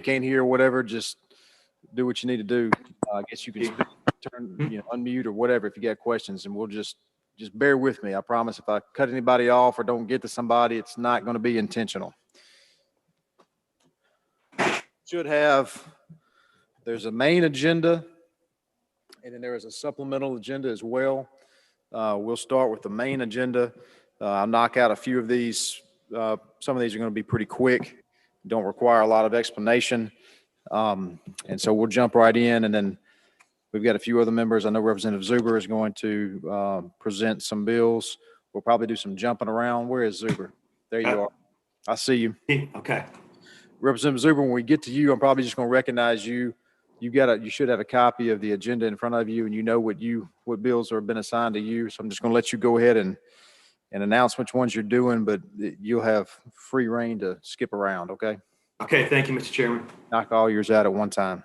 can't hear, whatever, just do what you need to do. I guess you can speak, unmute or whatever if you got questions, and we'll just bear with me. I promise if I cut anybody off or don't get to somebody, it's not going to be intentional. There's a main agenda, and then there is a supplemental agenda as well. We'll start with the main agenda. I'll knock out a few of these. Some of these are going to be pretty quick, don't require a lot of explanation. And so we'll jump right in, and then we've got a few other members. I know Representative Zuber is going to present some bills. We'll probably do some jumping around. Where is Zuber? There you are. I see you. Okay. Representative Zuber, when we get to you, I'm probably just going to recognize you. You should have a copy of the agenda in front of you, and you know what bills have been assigned to you. So I'm just going to let you go ahead and announce which ones you're doing, but you'll have free reign to skip around, okay? Okay, thank you, Mr. Chairman. Knock all yours out at one time.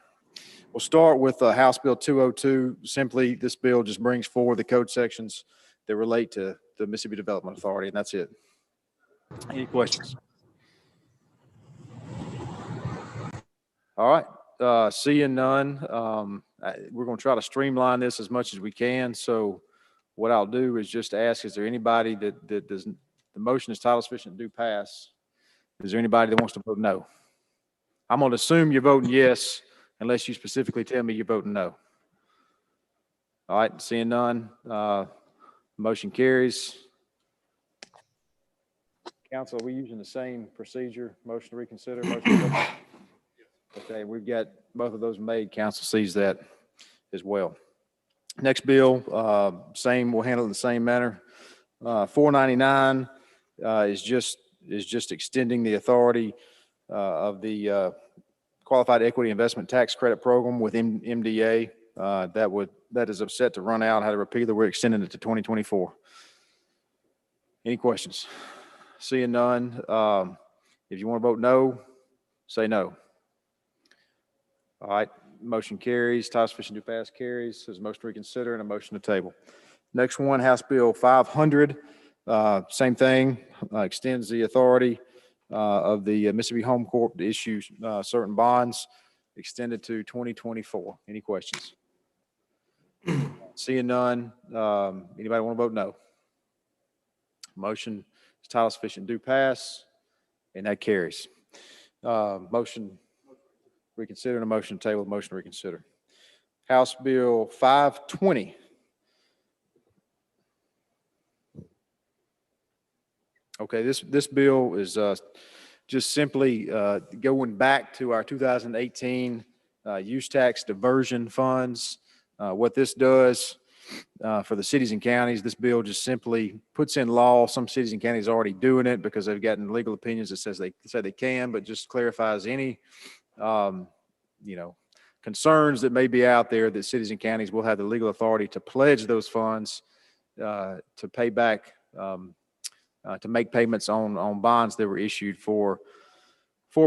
We'll start with House Bill 202. Simply, this bill just brings forward the code sections that relate to the Mississippi Development Authority, and that's it. Any questions? All right, seeing none, we're going to try to streamline this as much as we can. So what I'll do is just ask, is there anybody that does, the motion is title sufficient do pass? Is there anybody that wants to vote no? I'm going to assume you're voting yes, unless you specifically tell me you're voting no. All right, seeing none, motion carries. Council, are we using the same procedure? Motion to reconsider? Motion to okay, we've got both of those made. Council sees that as well. Next bill, we'll handle it in the same manner. 499 is just extending the authority of the Qualified Equity Investment Tax Credit Program with MDA. That is set to run out. I had to repeat that we're extending it to 2024. Any questions? Seeing none, if you want to vote no, say no. All right, motion carries. Title sufficient to pass carries. There's a motion to reconsider and a motion to table. Next one, House Bill 500. Same thing, extends the authority of the Mississippi Home Corp to issue certain bonds, extended to 2024. Any questions? Seeing none, anybody want to vote no? Motion is title sufficient do pass, and that carries. Motion reconsider and a motion to table, motion to reconsider. House Bill 520. Okay, this bill is just simply going back to our 2018 use tax diversion funds. What this does for the cities and counties, this bill just simply puts in law. Some cities and counties are already doing it because they've gotten legal opinions that says they can, but just clarifies any concerns that may be out there that cities and counties will have the legal authority to pledge those funds to pay back, to make payments on bonds that were issued for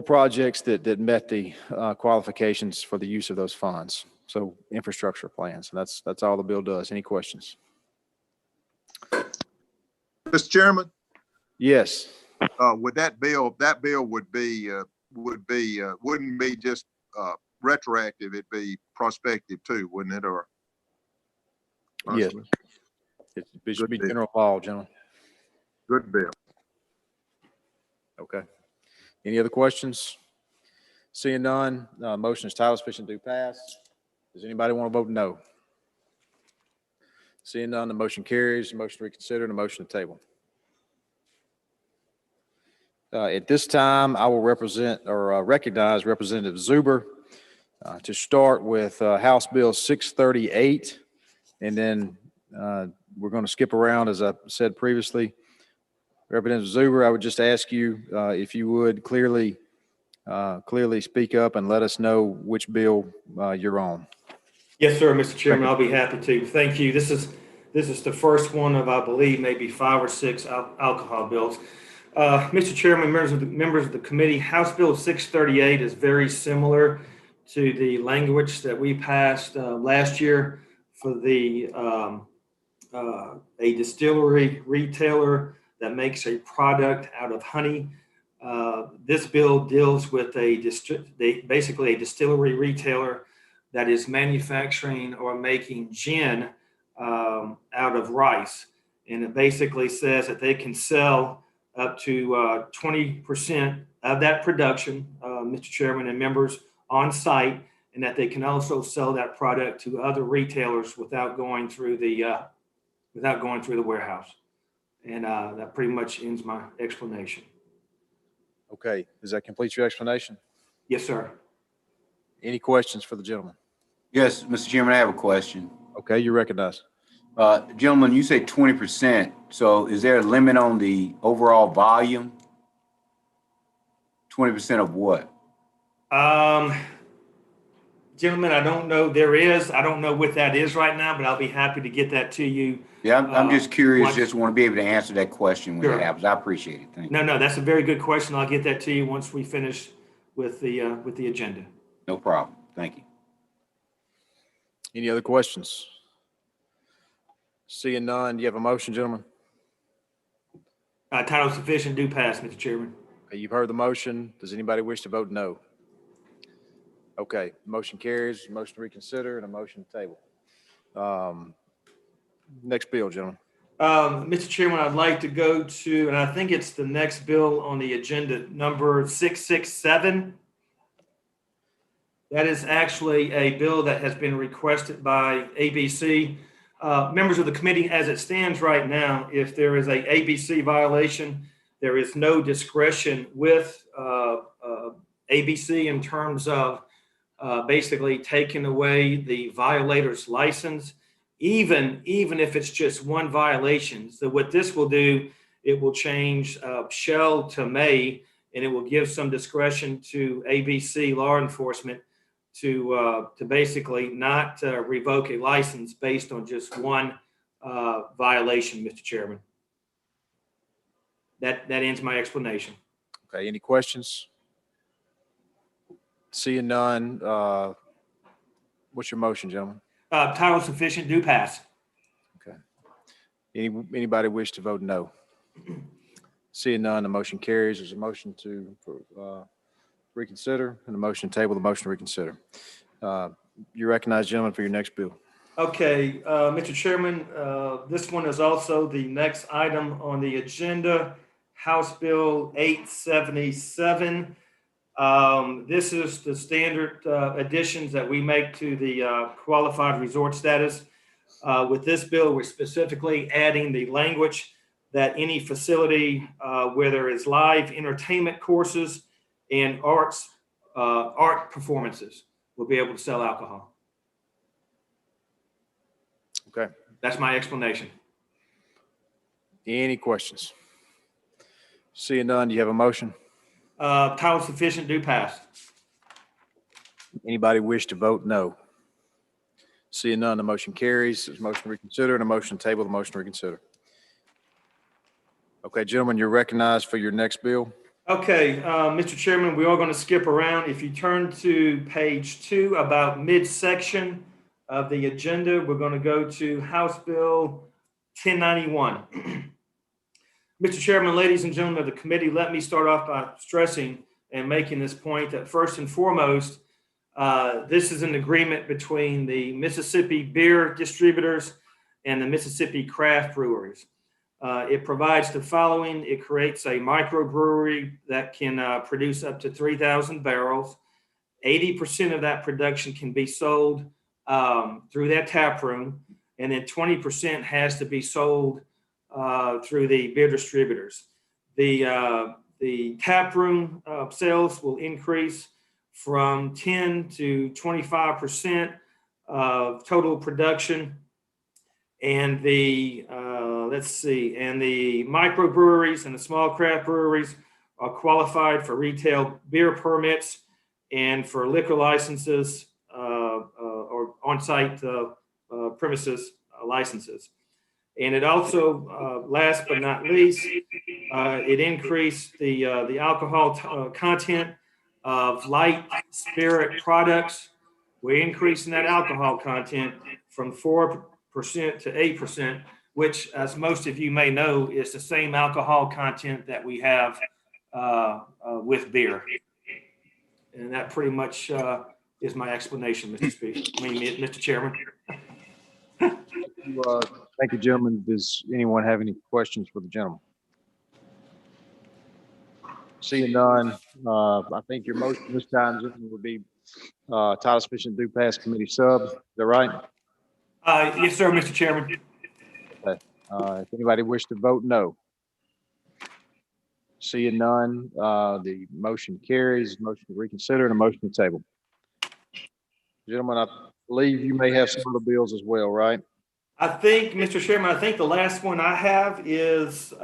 projects that met the qualifications for the use of those funds. So infrastructure plans. That's all the bill does. Any questions? Mr. Chairman? Yes. With that bill wouldn't be just retroactive, it'd be prospective too, wouldn't it? Or yes, it should be general law, gentlemen. Good bill. Okay. Any other questions? Seeing none, motion is title sufficient to pass. Does anybody want to vote no? Seeing none, the motion carries. Motion to reconsider and a motion to table. At this time, I will recognize Representative Zuber to start with House Bill 638, and then we're going to skip around, as I said previously. Representative Zuber, I would just ask you if you would clearly speak up and let us know which bill you're on. Yes, sir, Mr. Chairman. I'll be happy to. Thank you. This is the first one of, I believe, maybe 5 or 6 alcohol bills. Mr. Chairman, members of the committee, House Bill 638 is very similar to the language that we passed last year for the a distillery retailer that makes a product out of honey. This bill deals with basically a distillery retailer that is manufacturing or making gin out of rice. And it basically says that they can sell up to 20% of that production, Mr. Chairman and members, on site, and that they can also sell that product to other retailers without going through the warehouse. And that pretty much ends my explanation. Okay, does that complete your explanation? Yes, sir. Any questions for the gentleman? Yes, Mr. Chairman, I have a question. Okay, you recognize. Gentlemen, you say 20%. So is there a limit on the overall volume? 20% of what? Gentlemen, I don't know. I don't know what that is right now, but I'll be happy to get that to you. Yeah, I'm just curious, once- just want to be able to answer that question when Sure. it happens. I appreciate it. Thank you. No, that's a very good question. I'll get that to you once we finish with the agenda. No problem. Thank you. Any other questions? Seeing none, do you have a motion, gentlemen? Title sufficient, do pass, Mr. Chairman. Okay, you've heard the motion. Does anybody wish to vote no? Okay, motion carries, motion to reconsider, and a motion to table. Next bill, gentlemen. Mr. Chairman, I'd like to go to, and I think it's the next bill on the agenda, number 667. That is actually a bill that has been requested by ABC. Members of the committee, as it stands right now, if there is a ABC violation, there is no discretion with ABC in terms of basically taking away the violator's license, even if it's just one violation. So what this will do, it will change shall to may, and it will give some discretion to ABC law enforcement to basically not revoke a license based on just one violation, Mr. Chairman. That ends my explanation. Okay, any questions? Seeing none, what's your motion, gentlemen? Title sufficient, do pass. Okay. Anybody wish to vote no? Seeing none, the motion carries. There's a motion to reconsider and a motion to table the motion to reconsider. You recognize, gentlemen, for your next bill. Okay, Mr. Chairman, this one is also the next item on the agenda, House Bill 877. This is the standard additions that we make to the qualified resort status. With this bill, we're specifically adding the language that any facility where there is live entertainment courses and art performances will be able to sell alcohol. Okay. That's my explanation. Any questions? Seeing none, do you have a motion? Title sufficient, do pass. Anybody wish to vote no? Seeing none, the motion carries. There's a motion to reconsider and a motion to table the motion to reconsider. Okay, gentlemen, you're recognized for your next bill. Okay, Mr. Chairman, we are going to skip around. If you turn to page 2, about midsection of the agenda, we're going to go to House Bill 1091. Mr. Chairman, ladies and gentlemen of the committee, let me start off by stressing and making this point that first and foremost, this is an agreement between the Mississippi beer distributors and the Mississippi craft breweries. It provides the following. It creates a microbrewery that can produce up to 3,000 barrels. 80% of that production can be sold through that tap room, and then 20% has to be sold through the beer distributors. The tap room sales will increase from 10 to 25% of total production, and the microbreweries and the small craft breweries are qualified for retail beer permits and for liquor licenses or on-site premises licenses. And it also, last but not least, it increased the alcohol content of light spirit products. We're increasing that alcohol content from 4% to 8%, which, as most of you may know, is the same alcohol content that we have with beer. And that pretty much is my explanation, Mr. Chairman. Thank you, gentlemen. Does anyone have any questions for the gentleman? Seeing none, I think your motion this time, gentlemen, would be title sufficient due pass committee sub. Is that right? Yes, sir, Mr. Chairman. If anybody wish to vote no. Seeing none, the motion carries. Motion to reconsider and a motion to table. Gentlemen, I believe you may have some other bills as well, right? I think, Mr. Chairman, I think the last one I have is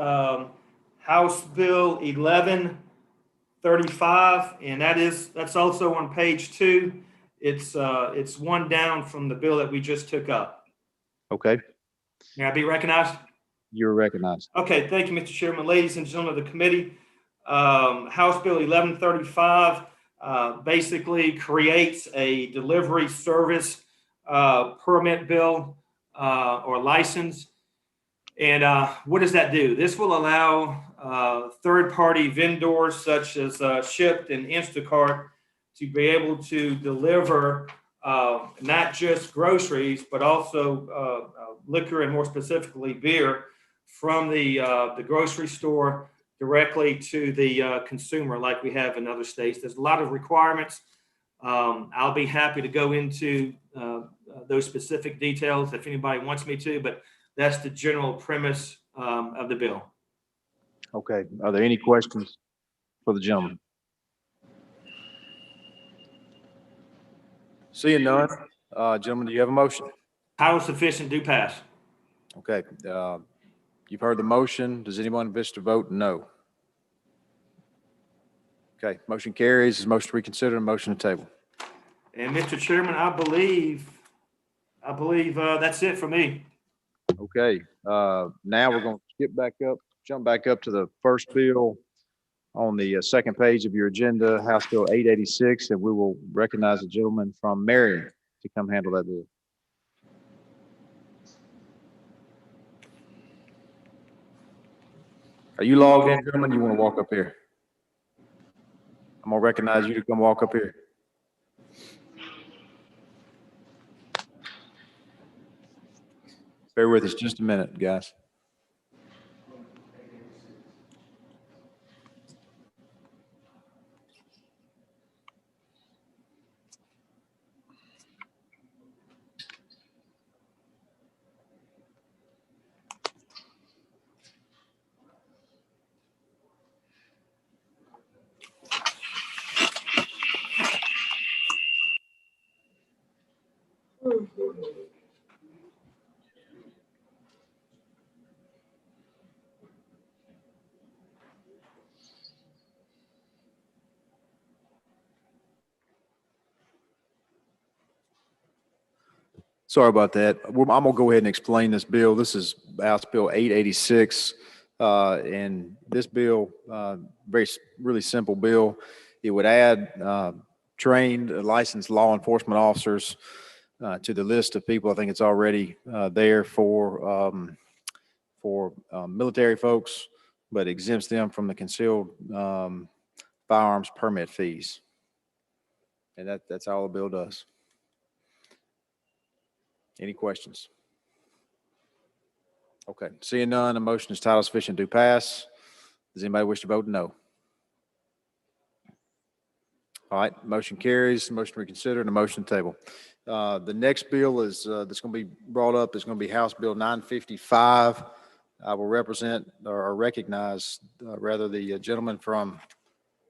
House Bill 1135, and that's also on page 2. It's one down from the bill that we just took up. Okay, May I be recognized? you're recognized. Okay, thank you, Mr. Chairman. Ladies and gentlemen of the committee, House Bill 1135 basically creates a delivery service permit bill or license. And what does that do? This will allow third-party vendors such as Shipt and Instacart to be able to deliver not just groceries, but also liquor and more specifically beer from the grocery store directly to the consumer like we have in other states. There's a lot of requirements. I'll be happy to go into those specific details if anybody wants me to, but that's the general premise of the bill. Okay, are there any questions for the gentleman? Seeing none, gentlemen, do you have a motion? How sufficient do pass? Okay, you've heard the motion. Does anyone wish to vote no? Okay, motion carries. Motion to reconsider and motion to table. And Mr. Chairman, I believe that's it for me. Okay, now we're going to jump back up to the first bill on the second page of your agenda, House Bill 886, and we will recognize a gentleman from Marion to come handle that bill. Are you logged in, gentlemen? You want to walk up here? I'm going to recognize you to come walk up here. Bear with us just a minute, guys. Sorry about that. I'm going to go ahead and explain this bill. This is House Bill 886. And this bill, really simple bill. It would add trained licensed law enforcement officers to the list of people. I think it's already there for military folks, but exempts them from the concealed firearms permit fees. And that's all the bill does. Any questions? Okay, seeing none, the motion is title sufficient to pass. Does anybody wish to vote no? All right, motion carries, motion to reconsider, and a motion to table. The next bill is that's going to be brought up is going to be House Bill 955. I will represent or recognize rather the gentleman from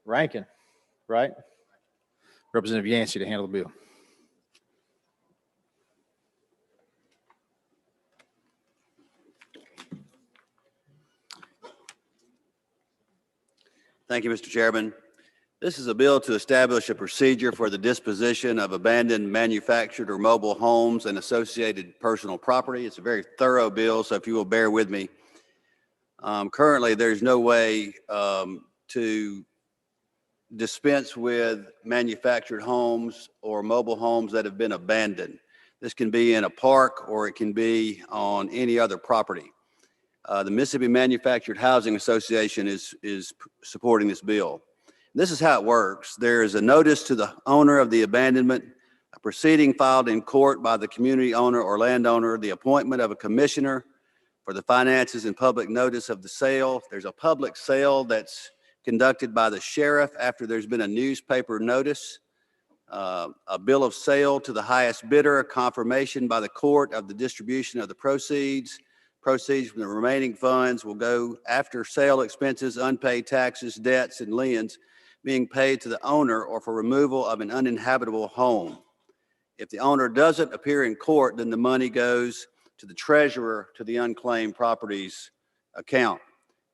Rankin, right? Representative Yancey to handle the bill. Thank you, Mr. Chairman. This is a bill to establish a procedure for the disposition of abandoned manufactured or mobile homes and associated personal property. It's a very thorough bill, so if you will bear with me. Currently, there's no way to dispense with manufactured homes or mobile homes that have been abandoned. This can be in a park or it can be on any other property. The Mississippi Manufactured Housing Association is supporting this bill. This is how it works. There is a notice to the owner of the abandonment, a proceeding filed in court by the community owner or landowner, the appointment of a commissioner for the finances and public notice of the sale. There's a public sale that's conducted by the sheriff after there's been a newspaper notice, a bill of sale to the highest bidder, a confirmation by the court of the distribution of the proceeds. Proceeds from the remaining funds will go after sale expenses, unpaid taxes, debts, and liens being paid to the owner or for removal of an uninhabitable home. If the owner doesn't appear in court, then the money goes to the treasurer to the unclaimed properties account.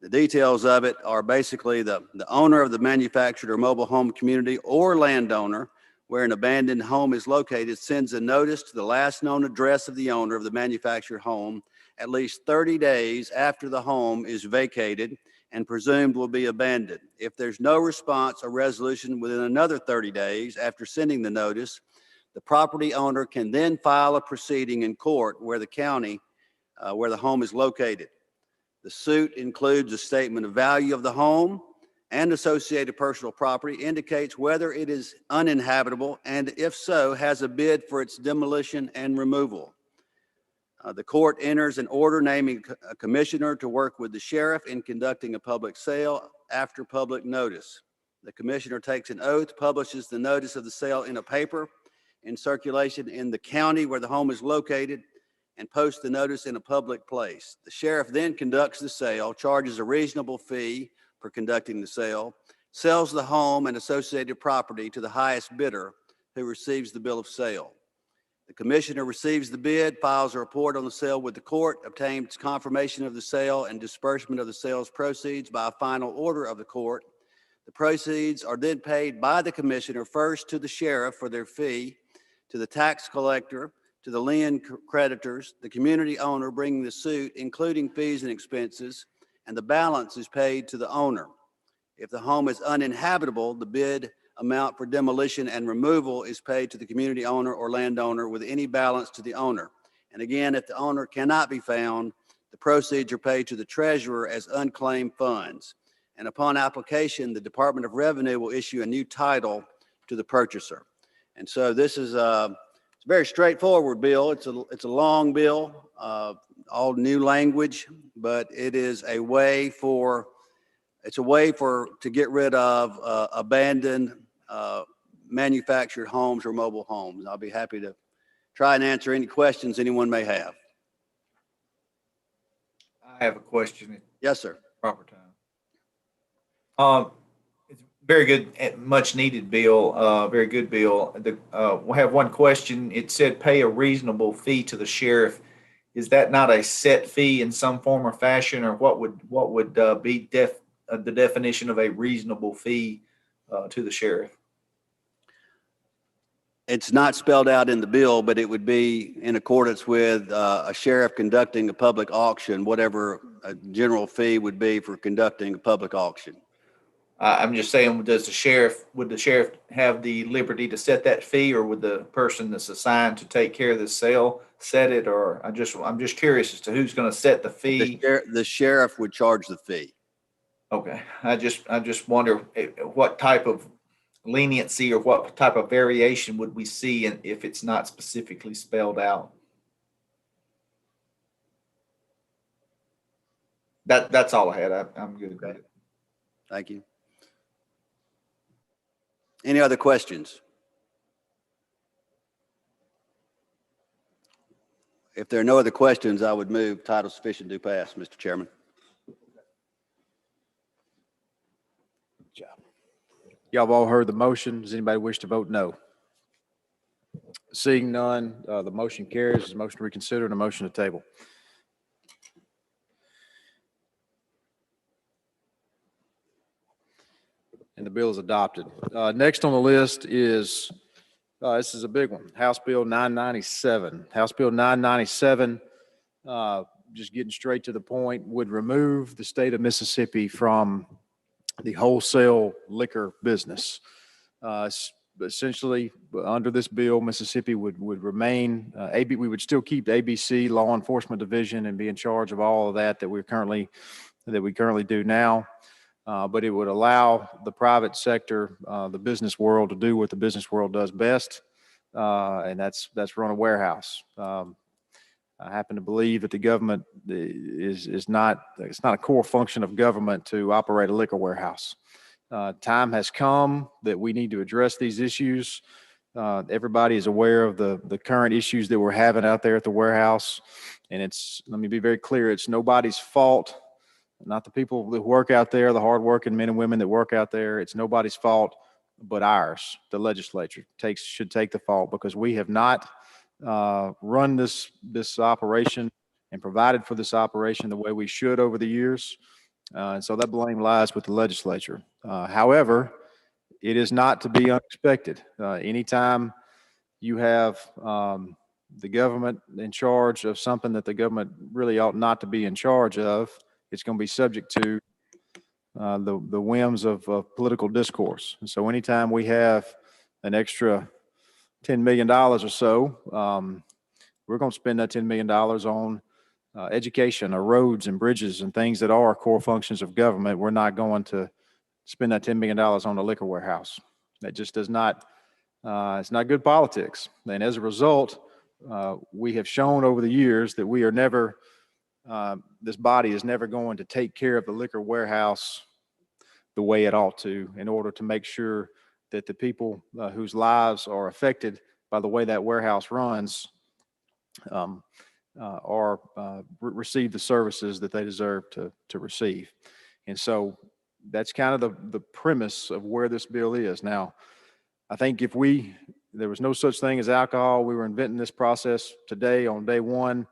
The details of it are basically the owner of the manufactured or mobile home community or landowner where an abandoned home is located sends a notice to the last known address of the owner of the manufactured home at least 30 days after the home is vacated and presumed will be abandoned. If there's no response or resolution within another 30 days after sending the notice, the property owner can then file a proceeding in court where the county, where the home is located. The suit includes a statement of value of the home and associated personal property, indicates whether it is uninhabitable, and if so, has a bid for its demolition and removal. The court enters an order naming a commissioner to work with the sheriff in conducting a public sale after public notice. The commissioner takes an oath, publishes the notice of the sale in a paper in circulation in the county where the home is located, and posts the notice in a public place. The sheriff then conducts the sale, charges a reasonable fee for conducting the sale, sells the home and associated property to the highest bidder who receives the bill of sale. The commissioner receives the bid, files a report on the sale with the court, obtains confirmation of the sale and disbursement of the sale's proceeds by a final order of the court. The proceeds are then paid by the commissioner first to the sheriff for their fee, to the tax collector, to the lien creditors, the community owner bringing the suit, including fees and expenses, and the balance is paid to the owner. If the home is uninhabitable, the bid amount for demolition and removal is paid to the community owner or landowner with any balance to the owner. And again, if the owner cannot be found, the proceeds are paid to the treasurer as unclaimed funds. And upon application, the Department of Revenue will issue a new title to the purchaser. And so this is it's a very straightforward bill. It's a long bill, all new language, but it is a way to get rid of abandoned manufactured homes or mobile homes. I'll be happy to try and answer any questions anyone may have. I have a question at Yes, sir. proper time. It's very good, much needed bill, very good bill. We have one question. It said pay a reasonable fee to the sheriff. Is that not a set fee in some form or fashion, or what would be the definition of a reasonable fee to the sheriff? It's not spelled out in the bill, but it would be in accordance with a sheriff conducting a public auction, whatever a general fee would be for conducting a public auction. I'm just saying, would the sheriff have the liberty to set that fee, or would the person that's assigned to take care of the sale set it? Or I'm just curious as to who's going to set the fee. The sheriff would charge the fee. Okay, I just wonder what type of leniency or what type of variation would we see if it's not specifically spelled out. That's all I had. I'm good. Okay. Thank you. Any other questions? If there are no other questions, I would move title sufficient to pass, Mr. Chairman. Y'all have all heard the motion. Does anybody wish to vote no? Seeing none, the motion carries. There's a motion to reconsider and a motion to table. And the bill is adopted. Next on the list is, this is a big one, House Bill 997. House Bill 997, just getting straight to the point, would remove the state of Mississippi from the wholesale liquor business. It's essentially, under this bill, Mississippi would remain, we would still keep the ABC Law Enforcement Division and be in charge of all of that we currently do now. But it would allow the private sector, the business world, to do what the business world does best, and that's run a warehouse. I happen to believe that the government it's not a core function of government to operate a liquor warehouse. Time has come that we need to address these issues. Everybody is aware of the current issues that we're having out there at the warehouse, and let me be very clear, it's nobody's fault. Not the people that work out there, the hardworking men and women that work out there. It's nobody's fault but ours. The legislature should take the fault, because we have not run this operation and provided for this operation the way we should over the years. And so that blame lies with the legislature. However, it is not to be unexpected. Anytime you have the government in charge of something that the government really ought not to be in charge of, it's going to be subject to the whims of political discourse. And so anytime we have an extra $10 million or so, we're going to spend that $10 million on education or roads and bridges and things that are core functions of government. We're not going to spend that $10 million on a liquor warehouse. That just does not, it's not good politics. And as a result, we have shown over the years that we are never, this body is never going to take care of the liquor warehouse the way it ought to, in order to make sure that the people whose lives are affected by the way that warehouse runs receive the services that they deserve to receive. And so that's kind of the premise of where this bill is. Now, I think if there was no such thing as alcohol, we were inventing this process today on day one,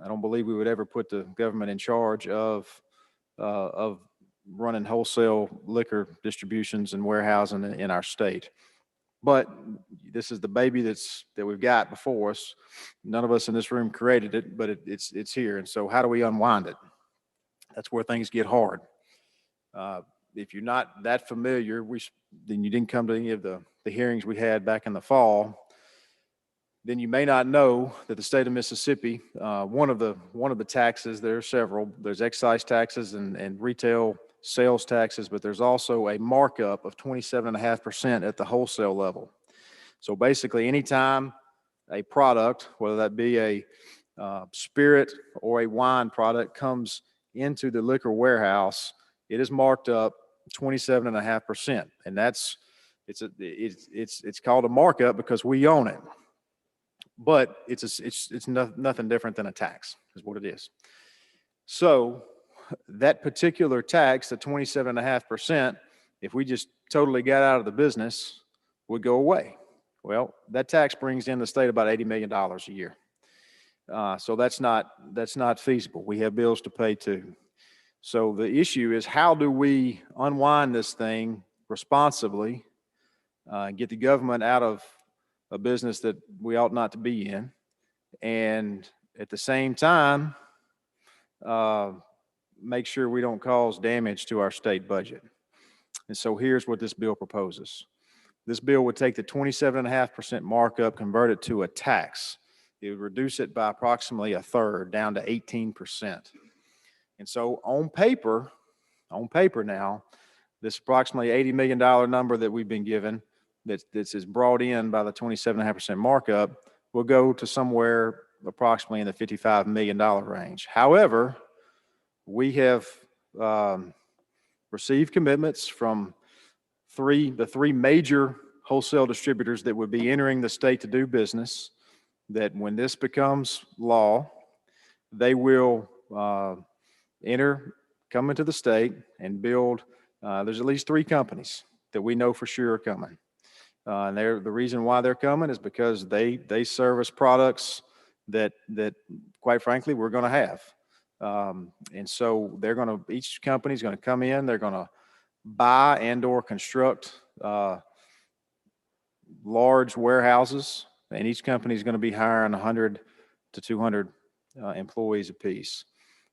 I don't believe we would ever put the government in charge of running wholesale liquor distributions and warehousing in our state. But this is the baby that we've got before us. None of us in this room created it, but it's here. And so how do we unwind it? That's where things get hard. If you're not that familiar, then you didn't come to any of the hearings we had back in the fall, then you may not know that the state of Mississippi, one of the taxes, there are several, there's excise taxes and retail sales taxes, but there's also a markup of 27.5% at the wholesale level. So basically, anytime a product, whether that be a spirit or a wine product, comes into the liquor warehouse, it is marked up 27.5%, and it's called a markup because we own it. But it's nothing different than a tax, is what it is. So that particular tax, the 27.5%, if we just totally got out of the business, would go away. Well, that tax brings in the state about $80 million a year. So that's not feasible. We have bills to pay too. So the issue is, how do we unwind this thing responsibly, get the government out of a business that we ought not to be in, and at the same time, make sure we don't cause damage to our state budget. And so here's what this bill proposes. This bill would take the 27.5% markup, convert it to a tax. It would reduce it by approximately a third, down to 18%. And so on paper now, this approximately $80 million number that we've been given, that is brought in by the 27.5% markup, will go to somewhere approximately in the $55 million range. However, we have received commitments from the three major wholesale distributors that would be entering the state to do business, that when this becomes law, they will come into the state and build. There's at least three companies that we know for sure are coming. And the reason why they're coming is because they service products that quite frankly, we're going to have. And so each company is going to come in, they're going to buy and or construct large warehouses, and each company is going to be hiring 100 to 200 employees apiece.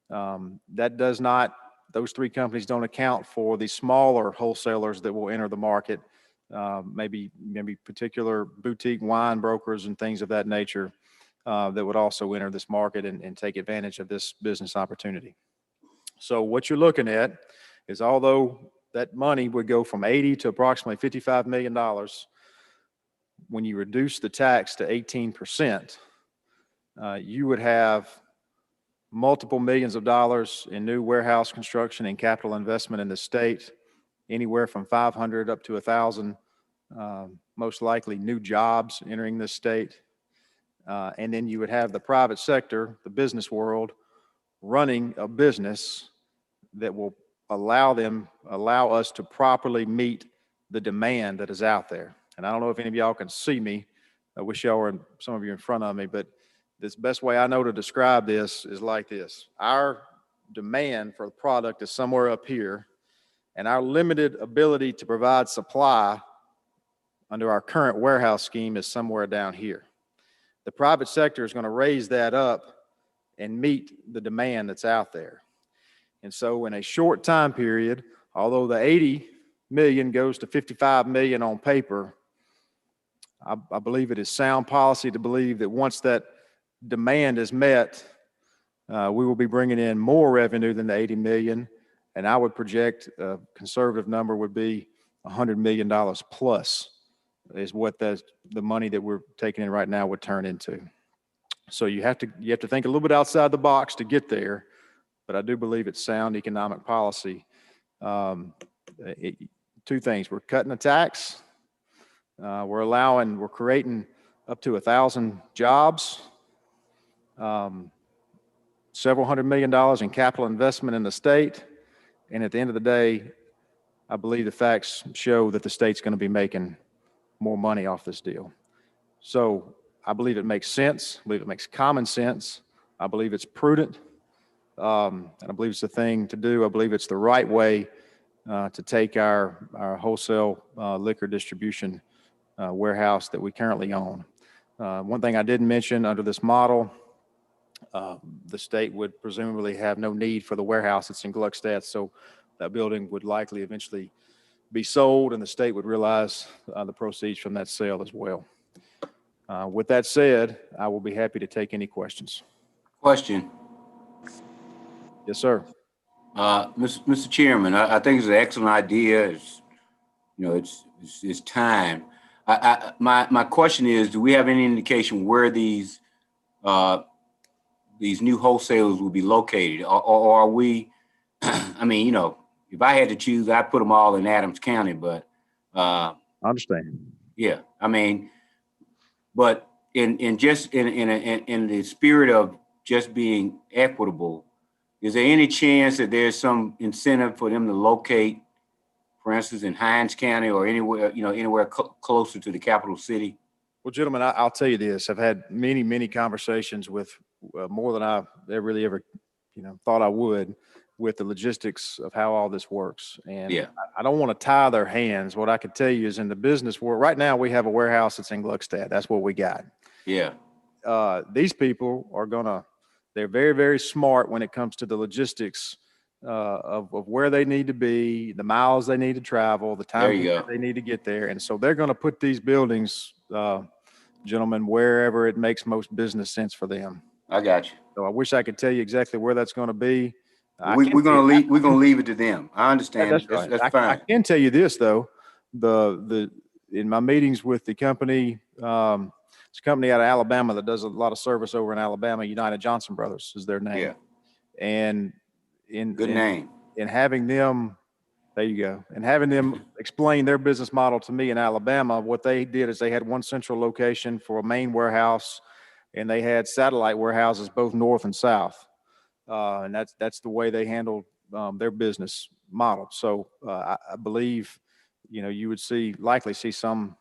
Those three companies don't account for the smaller wholesalers that will enter the market maybe particular boutique wine brokers and things of that nature that would also enter this market and take advantage of this business opportunity. So what you're looking at is, although that money would go from 80 to approximately $55 million, when you reduce the tax to 18%, you would have multiple millions of dollars in new warehouse construction and capital investment in the state, anywhere from 500 up to 1,000, most likely new jobs entering this state. And then you would have the private sector, the business world, running a business that will allow us to properly meet the demand that is out there. And I don't know if any of y'all can see me. I wish y'all were, some of you in front of me, but this best way I know to describe this is like this. Our demand for the product is somewhere up here, and our limited ability to provide supply under our current warehouse scheme is somewhere down here. The private sector is going to raise that up and meet the demand that's out there. And so in a short time period, although the 80 million goes to 55 million on paper, I believe it is sound policy to believe that once that demand is met, we will be bringing in more revenue than the 80 million. And I would project a conservative number would be $100 million plus is what the money that we're taking in right now would turn into. So you have to think a little bit outside the box to get there, but I do believe it's sound economic policy. Two things: we're cutting the tax, we're creating up to 1,000 jobs, several $100 million in capital investment in the state, and at the end of the day, I believe the facts show that the state's going to be making more money off this deal. So I believe it makes sense. I believe it makes common sense. I believe it's prudent. And I believe it's the thing to do. I believe it's the right way to take our wholesale liquor distribution warehouse that we currently own. One thing I didn't mention, under this model, the state would presumably have no need for the warehouse that's in Gluckstadt, so that building would likely eventually be sold, and the state would realize the proceeds from that sale as well. With that said, I will be happy to take any questions. Question. Yes, sir. Mr. Chairman, I think it's an excellent idea. It's time. My question is, do we have any indication where these new wholesalers will be located, or are we? I mean, if I had to choose, I'd put them all in Adams County. But I understand. yeah, I mean, but in the spirit of just being equitable, is there any chance that there's some incentive for them to locate, for instance, in Hinds County or anywhere closer to the capital city? Well, gentlemen, I'll tell you this. I've had many conversations with more than I really ever, thought I would, with the logistics of how all this works. And yeah. I don't want to tie their hands. What I can tell you is, in the business world, right now we have a warehouse that's in Gluckstadt. That's what we got. Yeah. These people they're very, very smart when it comes to the logistics of where they need to be, the miles they need to travel, the time they need to get there. And so they're going to put these buildings, gentlemen, wherever it makes most business sense for them. I got you. So I wish I could tell you exactly where that's going to be. We're going to leave it to them. I understand. That's right. That's fine. I can tell you this, though. In my meetings with the company, it's a company out of Alabama that does a lot of service over in Alabama. United Johnson Brothers is their name. Yeah. And name. And having them, there you go, and having them explain their business model to me in Alabama, what they did is they had one central location for a main warehouse, and they had satellite warehouses both north and south. And that's the way they handled their business model. So I believe, you would likely see some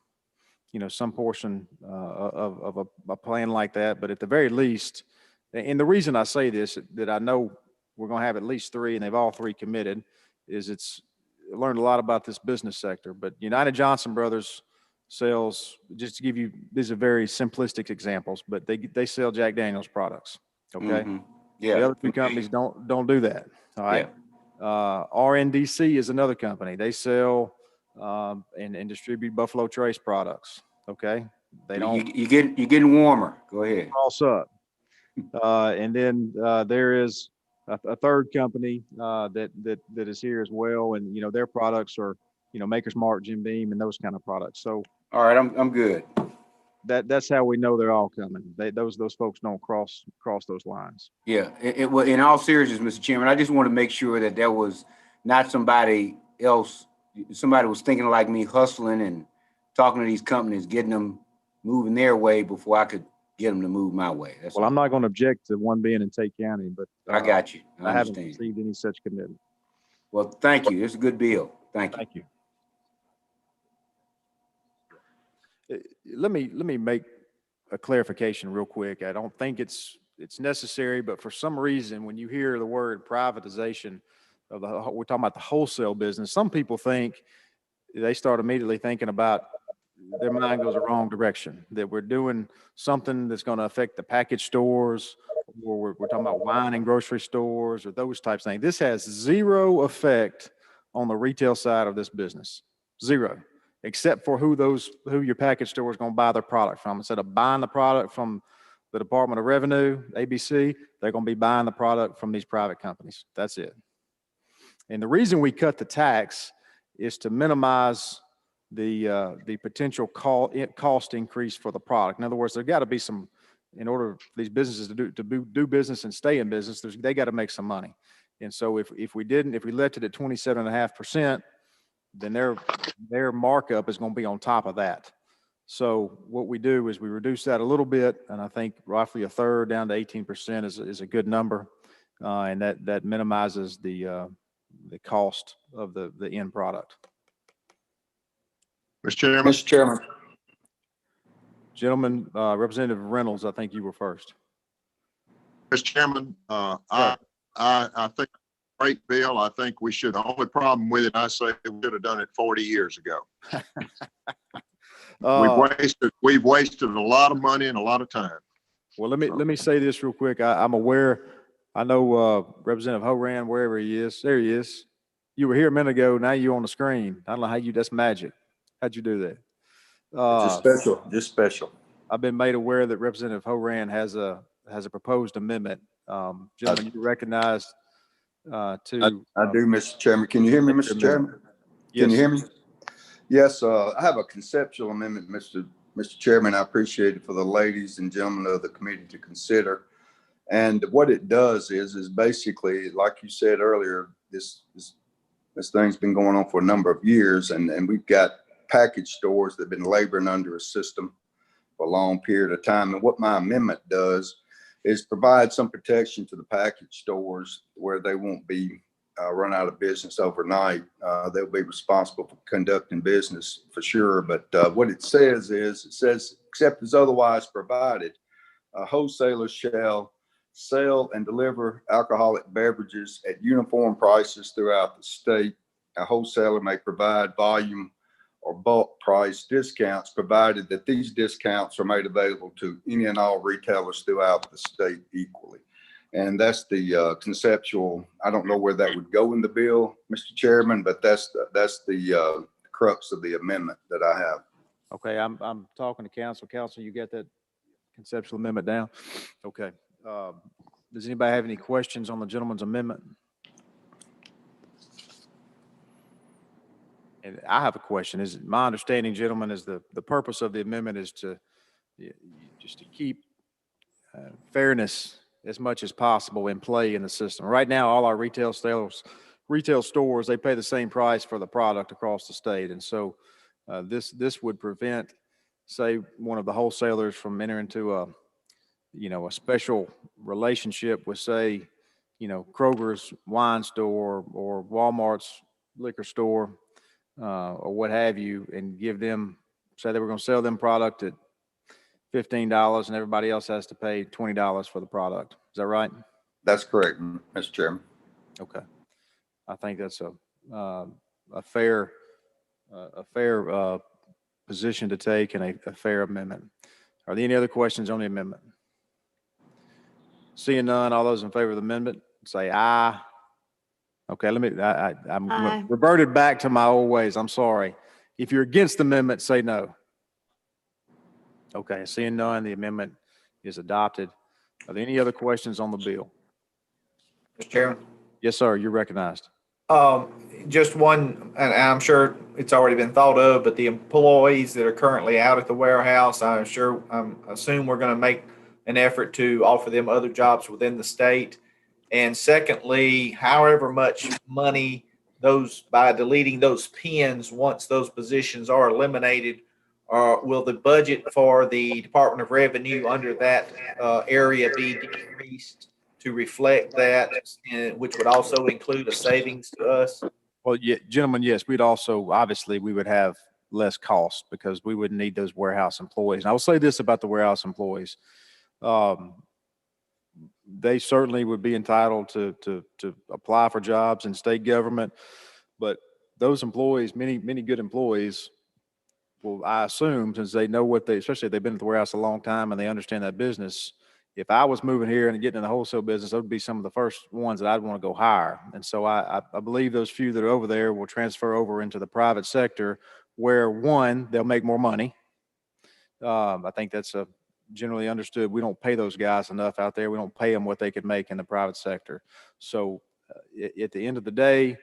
portion of a plan like that. But at the very least, and the reason I say this, that I know we're going to have at least three, and they've all three committed, is I learned a lot about this business sector. But United Johnson Brothers sells, just to give you, these are very simplistic examples, but they sell Jack Daniel's products. Okay. Mm-hmm. Yeah. The other two companies don't do that. All right. Yeah. RNDC is another company. They sell and distribute Buffalo Trace products. Okay, they don't You're getting warmer. Go ahead. cross up. And then there is a third company that is here as well, and their products are Maker's Mark, Jim Beam, and those kind of products. So All right, I'm good. that's how we know they're all coming. Those folks don't cross those lines. Yeah, well, in all seriousness, Mr. Chairman, I just want to make sure that there was not somebody else, somebody was thinking like me, hustling and talking to these companies, getting them moving their way before I could get them to move my way. That's Well, all. I'm not going to object to one being in Tate County, but I got you. I haven't understand. received any such commitment. Well, thank you. It's a good bill. Thank you. Thank you. Let me make a clarification real quick. I don't think it's necessary, but for some reason, when you hear the word privatization of we're talking about the wholesale business, some people think they start immediately thinking about, their mind goes the wrong direction, that we're doing something that's going to affect the package stores, or we're talking about wine and grocery stores or those types of things. This has zero effect on the retail side of this business. Zero. Except for who your package store is going to buy their product from. Instead of buying the product from the Department of Revenue, ABC, they're going to be buying the product from these private companies. That's it. And the reason we cut the tax is to minimize the potential cost increase for the product. In other words, there's got to be some, in order for these businesses to do business and stay in business, they got to make some money. And so if we left it at 27.5%, then their markup is going to be on top of that. So what we do is we reduce that a little bit, and I think roughly a third down to 18% is a good number, and that minimizes the cost of the end product. Mr. Chairman, Mr. Chairman, Gentlemen, Representative Reynolds, I think you were first. Mr. Chairman, I think great bill. I think we should. The only problem with it, I say, we should have done it 40 years ago. We've wasted a lot of money and a lot of time. Well, let me say this real quick. I'm aware. I know Representative Horan, wherever he is. There he is. You were here a minute ago. Now you're on the screen. I don't know how that's magic. How'd you do that? just special. I've been made aware that Representative Horan has a proposed amendment. Gentlemen, you recognized I do, Mr. Chairman. Can you hear me, Mr. Chairman? Yes. Can you hear me? Yes, I have a conceptual amendment, Mr. Chairman. I appreciate it for the ladies and gentlemen of the committee to consider. And what it does is basically, like you said earlier, this thing's been going on for a number of years, and we've got package stores that have been laboring under a system for a long period of time. And what my amendment does is provide some protection to the package stores where they won't be run out of business overnight. They'll be responsible for conducting business for sure. But what it says, except as otherwise provided, wholesalers shall sell and deliver alcoholic beverages at uniform prices throughout the state. A wholesaler may provide volume or bulk price discounts, provided that these discounts are made available to any and all retailers throughout the state equally. And that's the conceptual. I don't know where that would go in the bill, Mr. Chairman, but that's the crux of the amendment that I have. Okay, I'm talking to council. Council, you got that conceptual amendment down? Okay. Does anybody have any questions on the gentleman's amendment? And I have a question. Is my understanding, gentlemen, is the purpose of the amendment is just to keep fairness as much as possible in play in the system. Right now, all our retail stores, they pay the same price for the product across the state. And so this would prevent, say, one of the wholesalers from entering into a special relationship with, say, Kroger's wine store or Walmart's liquor store, or what have you, and give them, say they were going to sell them product at $15 and everybody else has to pay $20 for the product. Is that right? That's correct, Mr. Chairman. Okay. I think that's a fair position to take and a fair amendment. Are there any other questions on the amendment? Seeing none, all those in favor of the amendment, say aye. Okay, I'm Aye. reverted back to my old ways. I'm sorry. If you're against the amendment, say no. Okay, seeing none, the amendment is adopted. Are there any other questions on the bill? Mr. Chairman. Yes, sir, you're recognized. Just one, and I'm sure it's already been thought of, but the employees that are currently out at the warehouse, I assume we're going to make an effort to offer them other jobs within the state. And secondly, however much money by deleting those pins, once those positions are eliminated, will the budget for the Department of Revenue under that area be decreased to reflect that, which would also include a savings to us? Well, yeah, gentlemen, yes, obviously, we would have less cost because we wouldn't need those warehouse employees. And I will say this about the warehouse employees. They certainly would be entitled to apply for jobs in state government, but those employees, many good employees, well, I assume, since they know especially if they've been at the warehouse a long time and they understand that business, if I was moving here and getting in the wholesale business, those would be some of the first ones that I'd want to go hire. And so I believe those few that are over there will transfer over into the private sector where, one, they'll make more money. I think that's generally understood. We don't pay those guys enough out there. We don't pay them what they could make in the private sector. So at the end of the day,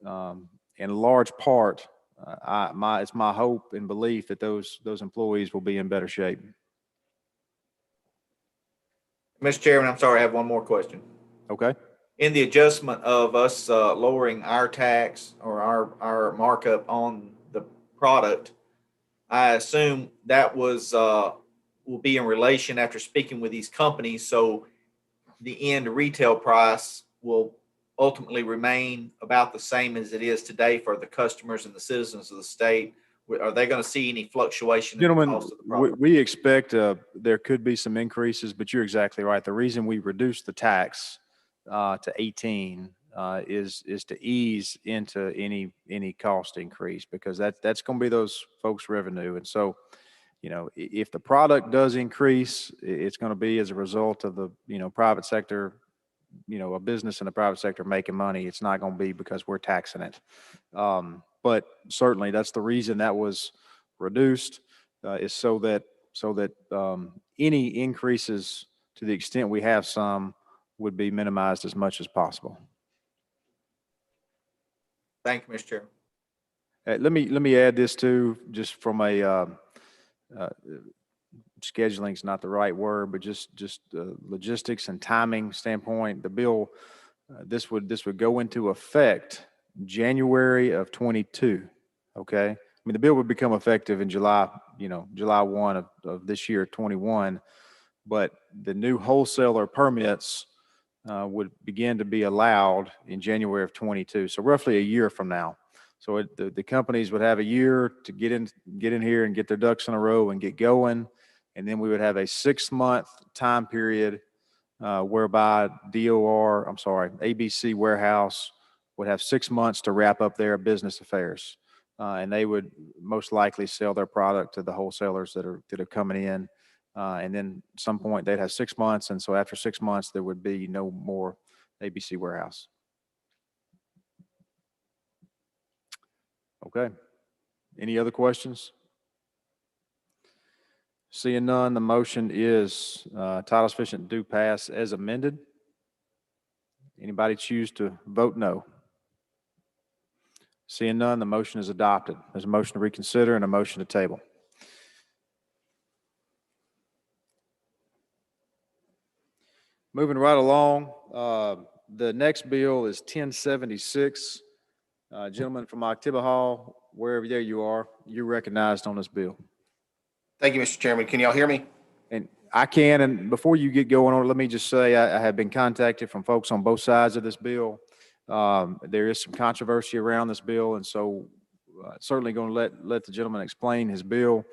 in large part, it's my hope and belief that those employees will be in better shape. Mr. Chairman, I'm sorry, I have one more question. Okay. In the adjustment of us lowering our tax or our markup on the product, I assume that will be in relation after speaking with these companies. So the end retail price will ultimately remain about the same as it is today for the customers and the citizens of the state. Are they going to see any fluctuation in the Gentlemen, cost of the product? we expect there could be some increases, but you're exactly right. The reason we reduced the tax to 18 is to ease into any cost increase, because that's going to be those folks' revenue. And so, if the product does increase, it's going to be as a result of the private sector, a business in the private sector making money. It's not going to be because we're taxing it. But certainly that's the reason that was reduced, is so that any increases, to the extent we have some, would be minimized as much as possible. Thank you, Mr. Chairman. Let me add this too, just from a scheduling is not the right word, but just logistics and timing standpoint. The bill, this would go into effect January of 22. Okay. I mean, the bill would become effective in July 1 of this year, 21, but the new wholesaler permits would begin to be allowed in January of 22. So roughly a year from now. So the companies would have a year to get in here and get their ducks in a row and get going. And then we would have a 6-month time period whereby ABC Warehouse would have 6 months to wrap up their business affairs. And they would most likely sell their product to the wholesalers that are coming in. And then at some point they'd have 6 months. And so after 6 months, there would be no more ABC Warehouse. Okay. Any other questions? Seeing none, the motion is title sufficient do pass as amended. Anybody choose to vote no? Seeing none, the motion is adopted. There's a motion to reconsider and a motion to table. Moving right along, the next bill is 1076. Gentlemen from Octiba Hall, wherever there you are, you're recognized on this bill. Thank you, Mr. Chairman. Can y'all hear me? And I can, and before you get going on, let me just say I have been contacted from folks on both sides of this bill. There is some controversy around this bill, and so certainly going to let the gentleman explain his bill.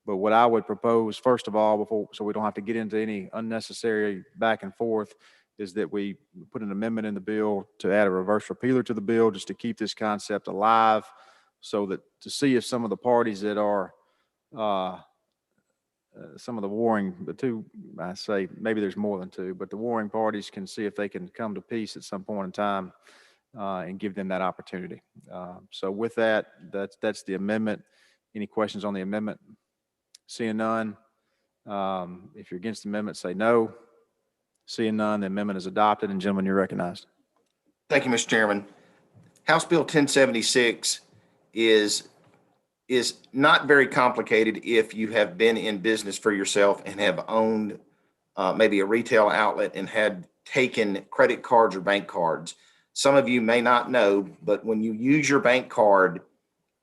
But what I would propose, first of all, so we don't have to get into any unnecessary back and forth, is that we put an amendment in the bill to add a reverse repealer to the bill, just to keep this concept alive, so that to see if some of the parties that are some of the warring, the two, I say maybe there's more than two, but the warring parties can see if they can come to peace at some point in time and give them that opportunity. So with that, that's the amendment. Any questions on the amendment? Seeing none. If you're against the amendment, say no. Seeing none, the amendment is adopted. And gentlemen, you're recognized. Thank you, Mr. Chairman. House Bill 1076 is not very complicated if you have been in business for yourself and have owned maybe a retail outlet and had taken credit cards or bank cards. Some of you may not know, but when you use your bank card,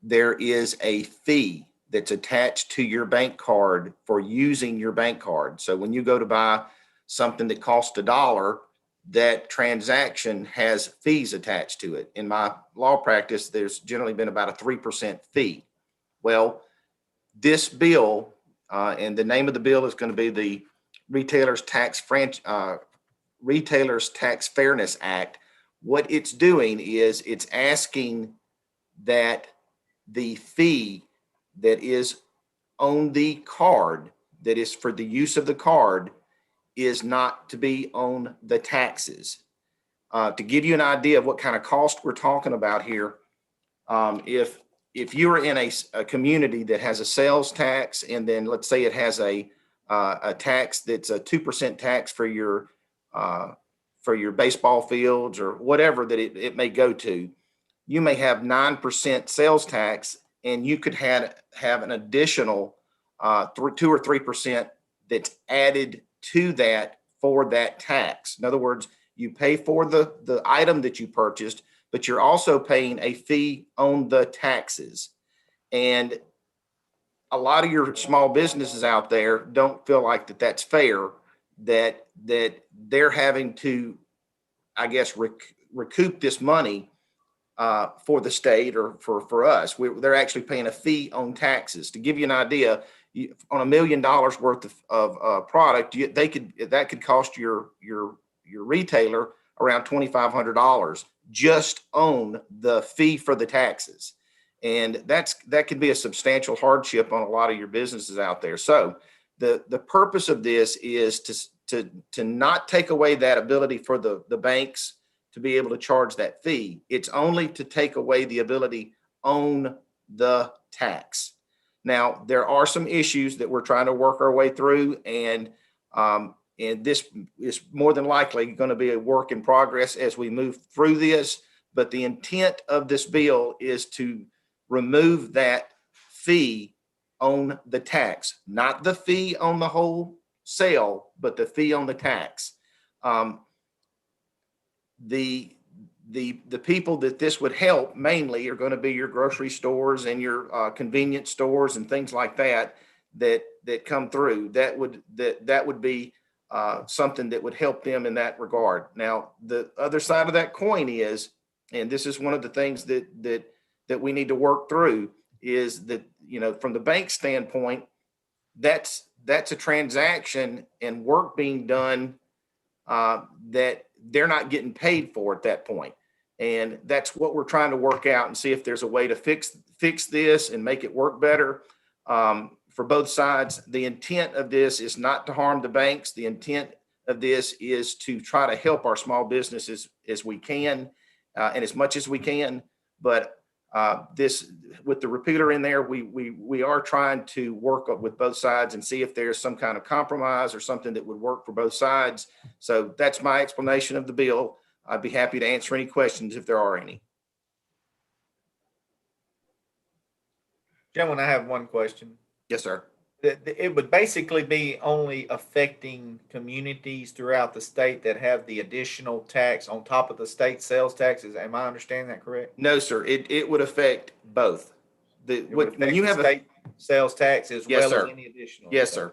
there is a fee that's attached to your bank card for using your bank card. So when you go to buy something that costs $1, that transaction has fees attached to it. In my law practice, there's generally been about a 3% fee. Well, this bill, and the name of the bill is going to be the Retailers Tax Fairness Act. What it's doing is it's asking that the fee that is on the card, that is for the use of the card, is not to be on the taxes. To give you an idea of what kind of cost we're talking about here, if you are in a community that has a sales tax, and then let's say it has a tax that's a 2% tax for your baseball fields or whatever that it may go to, you may have 9% sales tax, and you could have an additional 2 or 3% that's added to that for that tax. In other words, you pay for the item that you purchased, but you're also paying a fee on the taxes. And a lot of your small businesses out there don't feel like that's fair, that they're having to, I guess, recoup this money for the state or for us. They're actually paying a fee on taxes. To give you an idea, on $1 million worth of product, that could cost your retailer around $2,500 just on the fee for the taxes. And that could be a substantial hardship on a lot of your businesses out there. So the purpose of this is to not take away that ability for the banks to be able to charge that fee. It's only to take away the ability on the tax. Now, there are some issues that we're trying to work our way through, and this is more than likely going to be a work in progress as we move through this. But the intent of this bill is to remove that fee on the tax, not the fee on the whole sale, but the fee on the tax. The people that this would help mainly are going to be your grocery stores and your convenience stores and things like that come through. That would be something that would help them in that regard. Now, the other side of that coin is, and this is one of the things that we need to work through, is that, from the bank standpoint, that's a transaction and work being done that they're not getting paid for at that point. And that's what we're trying to work out and see if there's a way to fix this and make it work better for both sides. The intent of this is not to harm the banks. The intent of this is to try to help our small businesses as we can and as much as we can. But this, with the repealer in there, we are trying to work with both sides and see if there's some kind of compromise or something that would work for both sides. So that's my explanation of the bill. I'd be happy to answer any questions if there are any. Gentlemen, I have one question. Yes, sir. It would basically be only affecting communities throughout the state that have the additional tax on top of the state sales taxes. Am I understanding that correct? No, sir. It would affect both. When you have a state sales tax as Yes, well sir. as any additional. Yes, sir.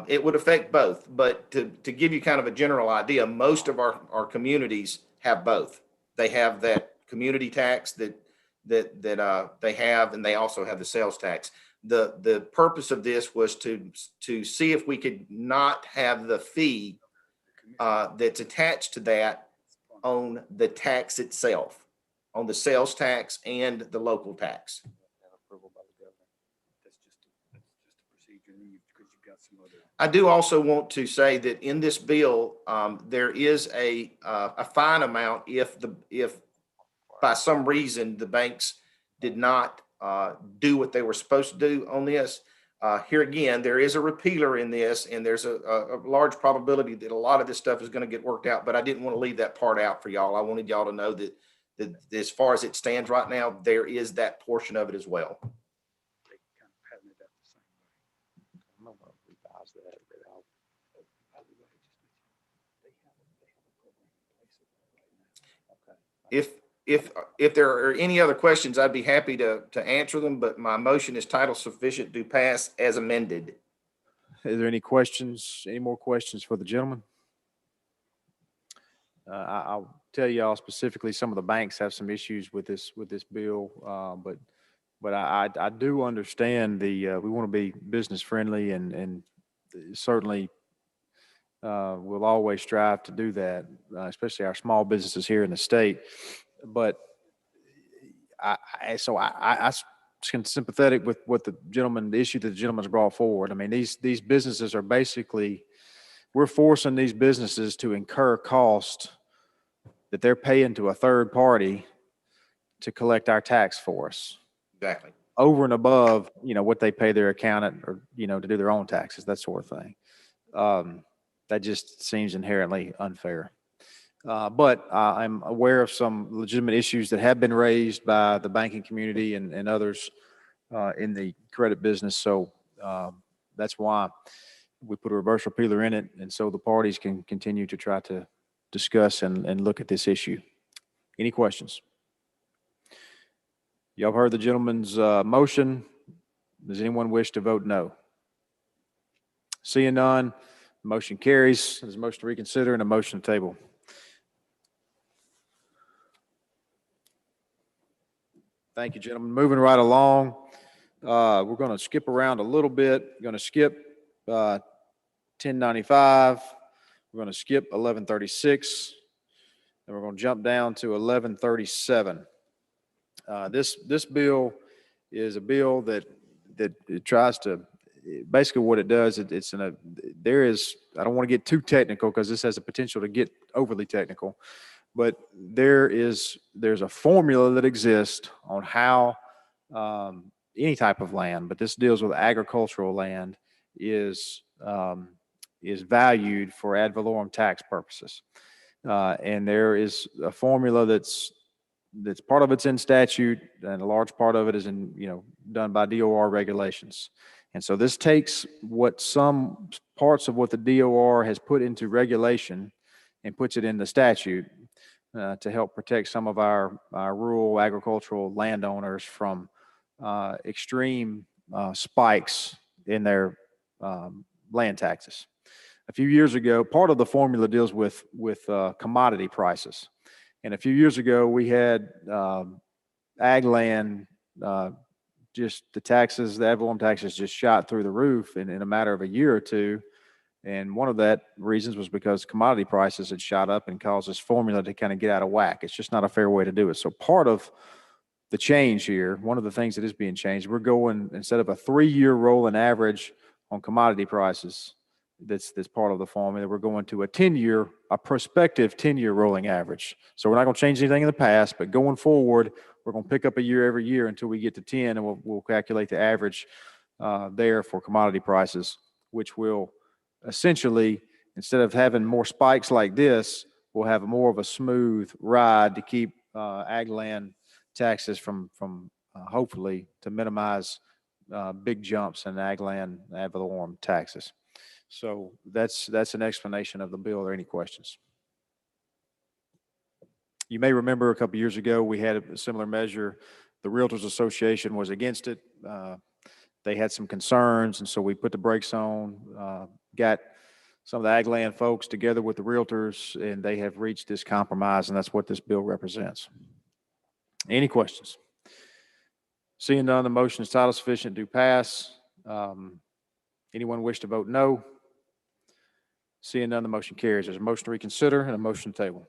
It would affect both, but to give you kind of a general idea, most of our communities have both. They have that community tax that they have, and they also have the sales tax. The purpose of this was to see if we could not have the fee that's attached to that on the tax itself, on the sales tax and the local tax. I do also want to say that in this bill, there is a fine amount if by some reason, the banks did not do what they were supposed to do on this. Here again, there is a repealer in this, and there's a large probability that a lot of this stuff is going to get worked out, but I didn't want to leave that part out for y'all. I wanted y'all to know that as far as it stands right now, there is that portion of it as well. If there are any other questions, I'd be happy to answer them, but my motion is title sufficient to pass as amended. Is there any questions, any more questions for the gentleman? I'll tell y'all specifically, some of the banks have some issues with this bill, but I do understand we want to be business friendly and certainly we'll always strive to do that, especially our small businesses here in the state. But I can sympathetic with what the issue that the gentleman's brought forward. I mean, these businesses are basically, we're forcing these businesses to incur cost that they're paying to a third party to collect our tax for us. Exactly. Over and above, what they pay their accountant or, to do their own taxes, that sort of thing. That just seems inherently unfair. But I'm aware of some legitimate issues that have been raised by the banking community and others in the credit business. So that's why we put a reverse repealer in it. And so the parties can continue to try to discuss and look at this issue. Any questions? Y'all heard the gentleman's motion. Does anyone wish to vote no? Seeing none, motion carries. There's a motion to reconsider and a motion to table. Thank you, gentlemen. Moving right along, we're going to skip around a little bit. We're going to skip 1095. We're going to skip 1136, and we're going to jump down to 1137. This bill is a bill that it tries to, basically what it does, I don't want to get too technical because this has the potential to get overly technical, but there's a formula that exists on how any type of land, but this deals with agricultural land, is valued for ad valorem tax purposes. And there is a formula that's part of it's in statute, and a large part of it is done by DOR regulations. And so this takes some parts of what the DOR has put into regulation and puts it in the statute to help protect some of our rural agricultural landowners from extreme spikes in their land taxes. A few years ago, part of the formula deals with commodity prices. And a few years ago, we had ag land, just the taxes, the ad valorem taxes just shot through the roof in a matter of a year or two. And one of that reasons was because commodity prices had shot up and caused this formula to kind of get out of whack. It's just not a fair way to do it. So part of the change here, one of the things that is being changed, we're going, instead of a 3-year rolling average on commodity prices, that's part of the formula, we're going to a prospective 10-year rolling average. So we're not going to change anything in the past, but going forward, we're going to pick up a year every year until we get to 10, and we'll calculate the average there for commodity prices, which will essentially, instead of having more spikes like this, we'll have more of a smooth ride to keep ag land taxes from hopefully to minimize big jumps in ag land ad valorem taxes. So that's an explanation of the bill. Are there any questions? You may remember a couple of years ago, we had a similar measure. The Realtors Association was against it. They had some concerns, and so we put the brakes on, got some of the ag land folks together with the realtors, and they have reached this compromise, and that's what this bill represents. Any questions? Seeing none, the motion is title sufficient to pass. Anyone wish to vote no? Seeing none, the motion carries. There's a motion to reconsider and a motion to table.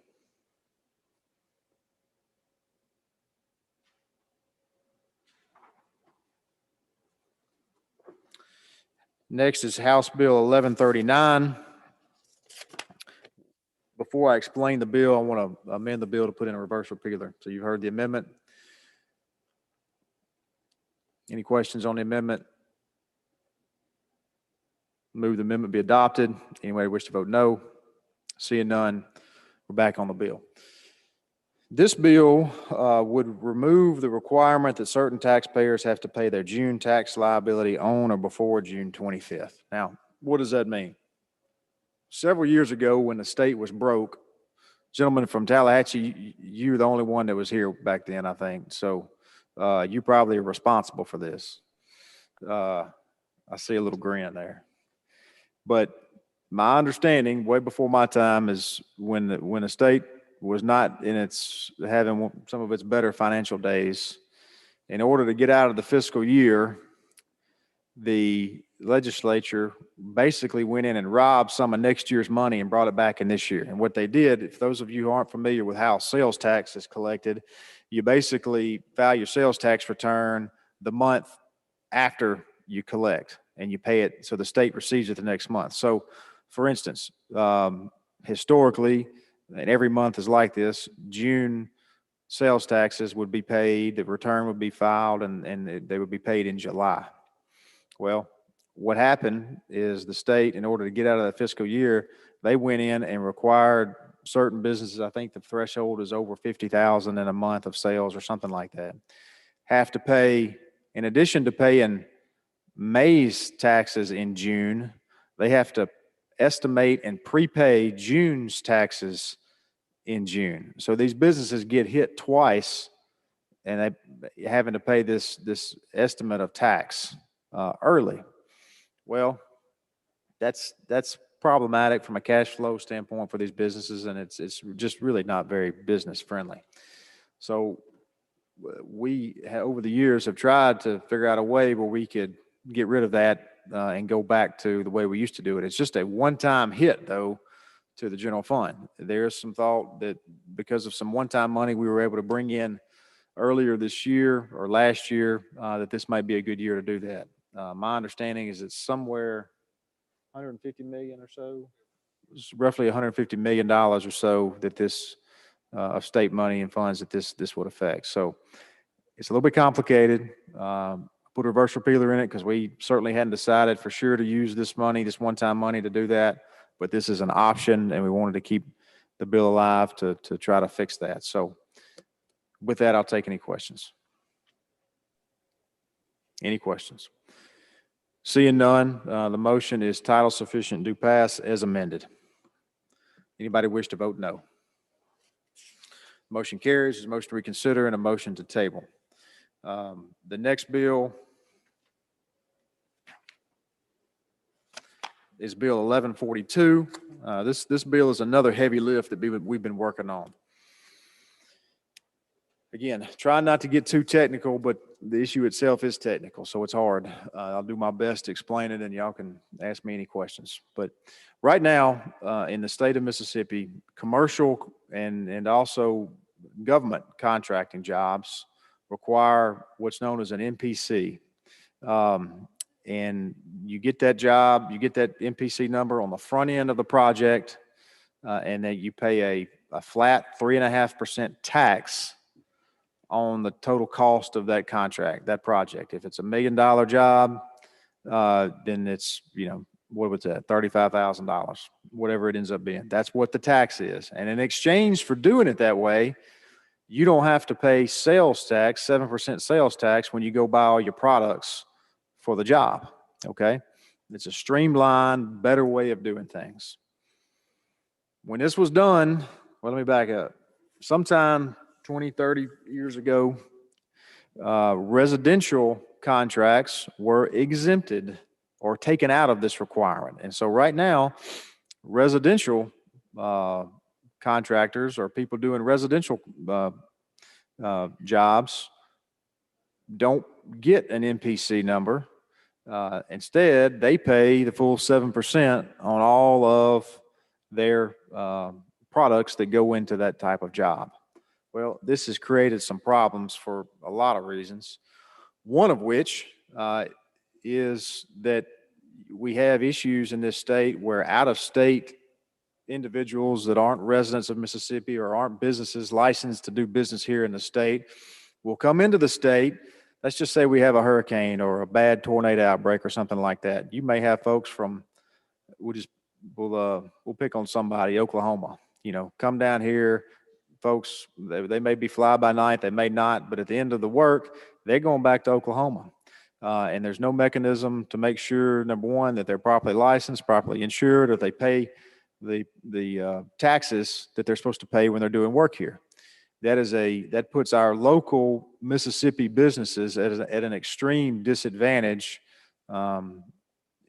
Next is House Bill 1139. before I explain the bill, I want to amend the bill to put in a reverse repealer. So you've heard the amendment. Any questions on the amendment? Move the amendment be adopted. Anybody wish to vote no? Seeing none, we're back on the bill. This bill would remove the requirement that certain taxpayers have to pay their June tax liability on or before June 25th. Now, what does that mean? Several years ago, when the state was broke, gentleman from Tallahatchie, you're the only one that was here back then, I think. So you probably are responsible for this. I see a little grin there. But my understanding, way before my time, is when the state was not in having some of its better financial days, in order to get out of the fiscal year, the legislature basically went in and robbed some of next year's money and brought it back in this year. And what they did, if those of you who aren't familiar with how sales tax is collected, you basically file your sales tax return the month after you collect, and you pay it, so the state receives it the next month. So, for instance, historically, and every month is like this, June sales taxes would be paid, the return would be filed, and they would be paid in July. Well, what happened is the state, in order to get out of the fiscal year, they went in and required certain businesses, I think the threshold is over 50,000 in a month of sales or something like that, have to pay, in addition to paying May's taxes in June, they have to estimate and prepay June's taxes in June. So these businesses get hit twice, and they having to pay this estimate of tax early. Well, that's problematic from a cash flow standpoint for these businesses, and it's just really not very business friendly. So we over the years have tried to figure out a way where we could get rid of that and go back to the way we used to do it. It's just a one-time hit, though, to the general fund. There's some thought that because of some one-time money we were able to bring in earlier this year or last year, that this might be a good year to do that. My understanding is it's somewhere 150 million or so. It's roughly $150 million or so that this of state money and funds that this would affect. So it's a little bit complicated. Put a reverse repealer in it because we certainly hadn't decided for sure to use this money, this one-time money, to do that. But this is an option, and we wanted to keep the bill alive to try to fix that. So with that, I'll take any questions. Any questions? Seeing none, the motion is title sufficient do pass as amended. Anybody wish to vote no? Motion carries. There's a motion to reconsider and a motion to table. The next bill is Bill 1142. This bill is another heavy lift that we've been working on. Again, try not to get too technical, but the issue itself is technical, so it's hard. I'll do my best to explain it, and y'all can ask me any questions. But right now, in the state of Mississippi, commercial and also government contracting jobs require what's known as an MPC. And you get that job, you get that MPC number on the front end of the project, and then you pay a flat 3.5% tax on the total cost of that contract, that project. If it's $1 million job, then it's, what was that, $35,000, whatever it ends up being. That's what the tax is. And in exchange for doing it that way, you don't have to pay sales tax, 7% sales tax, when you go buy all your products for the job, okay? It's a streamlined, better way of doing things. When this was done, well, let me back up. Sometime 20, 30 years ago, residential contracts were exempted or taken out of this requirement. And so right now, residential contractors or people doing residential jobs don't get an MPC number. Instead, they pay the full 7% on all of their products that go into that type of job. Well, this has created some problems for a lot of reasons. One of which is that we have issues in this state where out-of-state individuals that aren't residents of Mississippi or aren't businesses licensed to do business here in the state will come into the state. Let's just say we have a hurricane or a bad tornado outbreak or something like that. You may have folks from, we'll pick on somebody, Oklahoma, come down here. Folks, they may be fly by night, they may not, but at the end of the work, they're going back to Oklahoma. And there's no mechanism to make sure, number one, that they're properly licensed, properly insured, or they pay the taxes that they're supposed to pay when they're doing work here. That puts our local Mississippi businesses at an extreme disadvantage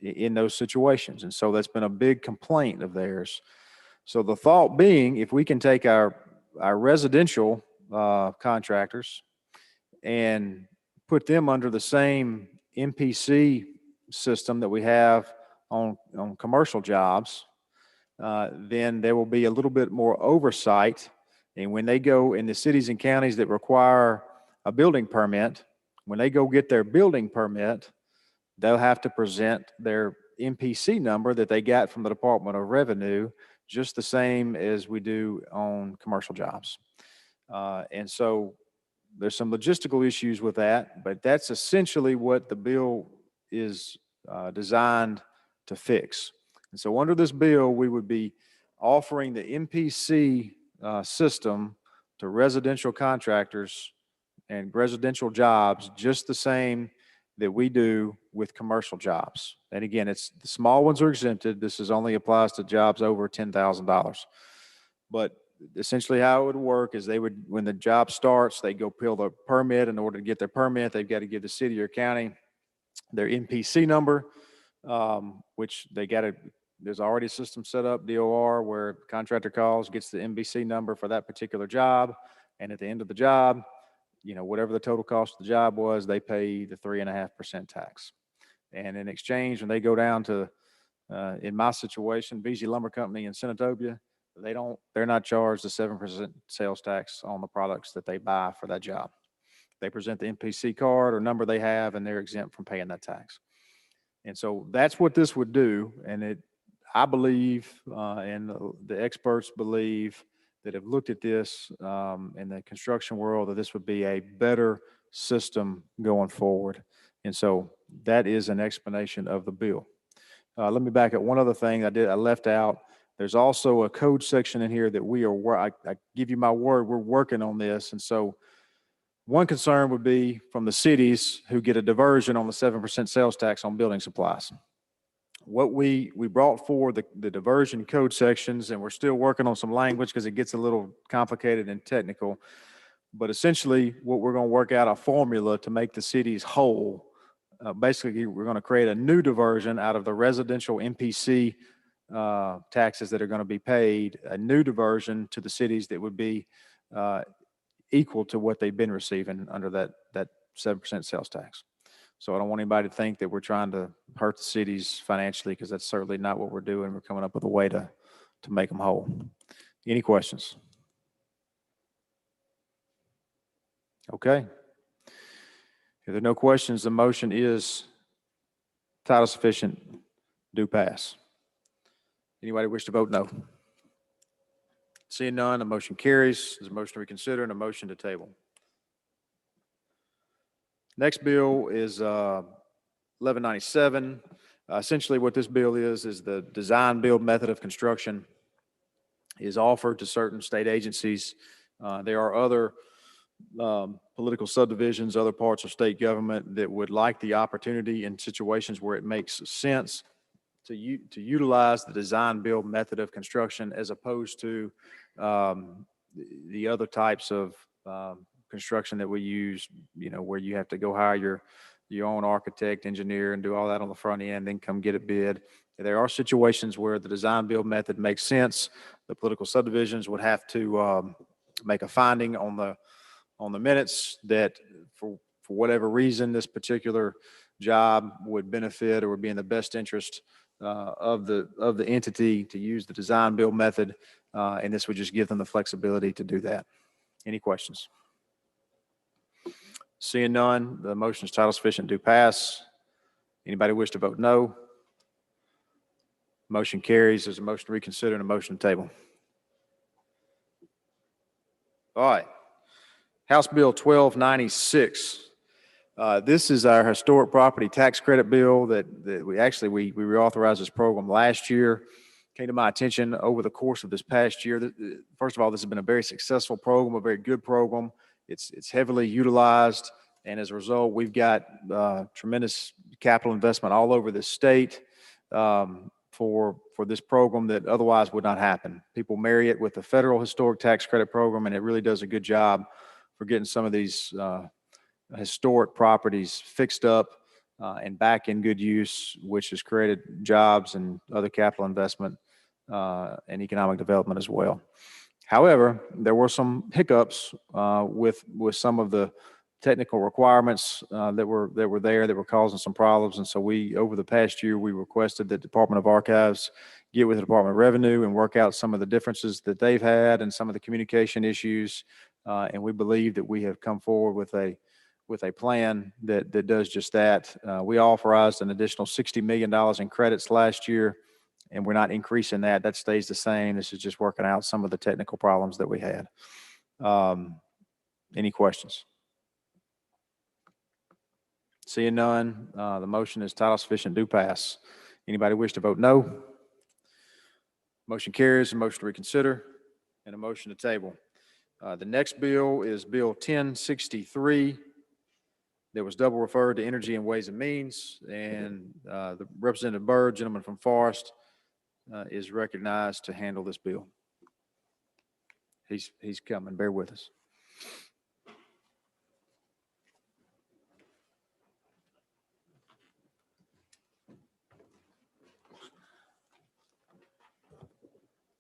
in those situations. And so that's been a big complaint of theirs. So the thought being, if we can take our residential contractors and put them under the same MPC system that we have on commercial jobs, then there will be a little bit more oversight. And when they go in the cities and counties that require a building permit, when they go get their building permit, they'll have to present their MPC number that they got from the Department of Revenue, just the same as we do on commercial jobs. And so there's some logistical issues with that, but that's essentially what the bill is designed to fix. And so under this bill, we would be offering the MPC system to residential contractors and residential jobs just the same that we do with commercial jobs. And again, the small ones are exempted. This only applies to jobs over $10,000. But essentially how it would work is when the job starts, they go pull the permit. In order to get their permit, they've got to give the city or county their MPC number, which there's already a system set up, DOR, where the contractor calls, gets the MPC number for that particular job. And at the end of the job, whatever the total cost of the job was, they pay the 3.5% tax. And in exchange, when they go down to, in my situation, VG Lumber Company in Senatobia, they're not charged the 7% sales tax on the products that they buy for that job. They present the MPC card or number they have, and they're exempt from paying that tax. And so that's what this would do. And I believe, and the experts believe that have looked at this in the construction world, that this would be a better system going forward. And so that is an explanation of the bill. Let me back up. One other thing I left out. There's also a code section in here that I give you my word, we're working on this. And so one concern would be from the cities who get a diversion on the 7% sales tax on building supplies. What we brought forward the diversion code sections, and we're still working on some language because it gets a little complicated and technical. But essentially, what we're going to work out a formula to make the cities whole. Basically, we're going to create a new diversion out of the residential MPC taxes that are going to be paid, a new diversion to the cities that would be equal to what they've been receiving under that 7% sales tax. So I don't want anybody to think that we're trying to hurt the cities financially, because that's certainly not what we're doing. We're coming up with a way to make them whole. Any questions? Okay. If there are no questions, the motion is title sufficient, do pass. Anybody wish to vote no? Seeing none, the motion carries. There's a motion to reconsider and a motion to table. Next bill is 1197. Essentially what this bill is the design build method of construction is offered to certain state agencies. There are other political subdivisions, other parts of state government that would like the opportunity in situations where it makes sense to utilize the design build method of construction as opposed to the other types of construction that we use, where you have to go hire your own architect, engineer, and do all that on the front end, then come get it bid. There are situations where the design build method makes sense. The political subdivisions would have to make a finding on the minutes that for whatever reason this particular job would benefit or would be in the best interest of the entity to use the design build method, and this would just give them the flexibility to do that. Any questions? Seeing none, the motion is title sufficient, do pass. Anybody wish to vote no? Motion carries. There's a motion to reconsider and a motion to table. All right. House Bill 1296. This is our historic property tax credit bill that we reauthorized this program last year. Came to my attention over the course of this past year. First of all, this has been a very successful program, a very good program. It's heavily utilized, and as a result, we've got tremendous capital investment all over the state for this program that otherwise would not happen. People marry it with the federal historic tax credit program, and it really does a good job for getting some of these historic properties fixed up and back in good use, which has created jobs and other capital investment and economic development as well. However, there were some hiccups with some of the technical requirements that were there that were causing some problems. And so over the past year, we requested that Department of Archives get with the Department of Revenue and work out some of the differences that they've had and some of the communication issues. And we believe that we have come forward with a plan that does just that. We authorized an additional $60 million in credits last year, and we're not increasing that. That stays the same. This is just working out some of the technical problems that we had. Any questions? Seeing none, the motion is title sufficient, do pass. Anybody wish to vote no? Motion carries. A motion to reconsider and a motion to table. The next bill is Bill 1063. That was double referred to Energy and Ways and Means, and the Representative Byrd, gentleman from Forest, is recognized to handle this bill. He's coming. Bear with us.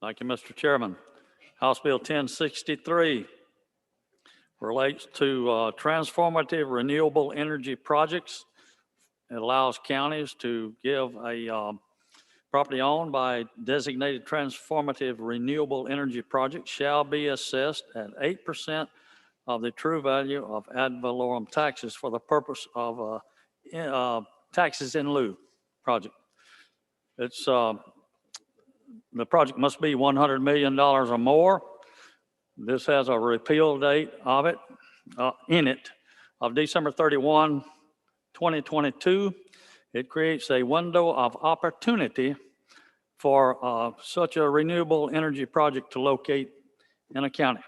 Thank you, Mr. Chairman. House Bill 1063 relates to transformative renewable energy projects. It allows counties to give a property owned by designated transformative renewable energy project shall be assessed at 8% of the true value of ad valorem taxes for the purpose of taxes in lieu project. It's the project must be $100 million or more. This has a repeal date of it, in it, of December 31, 2022. It creates a window of opportunity for such a renewable energy project to locate in a county.